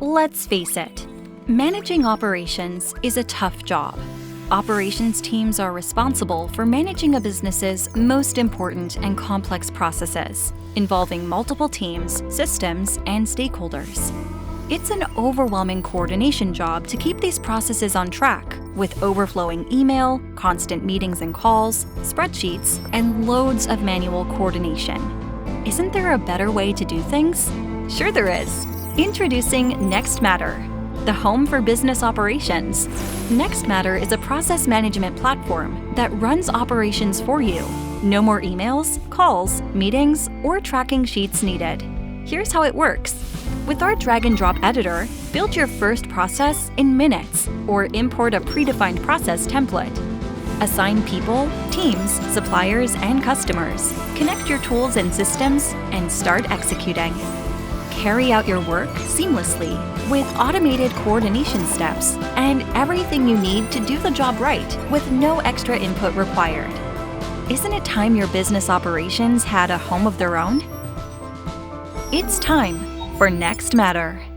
Let's face it, managing operations is a tough job. Operations teams are responsible for managing a business's most important and complex processes, involving multiple teams, systems, and stakeholders. It's an overwhelming coordination job to keep these processes on track, with overflowing email, constant meetings and calls, spreadsheets, and loads of manual coordination. Isn't there a better way to do things? Sure there is. Introducing NextMatter, the home for business operations. NextMatter is a process management platform that runs operations for you. No more emails, calls, meetings, or tracking sheets needed. Here's how it works. With our drag-and-drop editor, build your first process in minutes or import a predefined process template. Assign people, teams, suppliers, and customers. Connect your tools and systems and start executing. Carry out your work seamlessly with automated coordination steps and everything you need to do the job right with no extra input required. Isn't it time your business operations had a home of their own? It's time for NextMatter.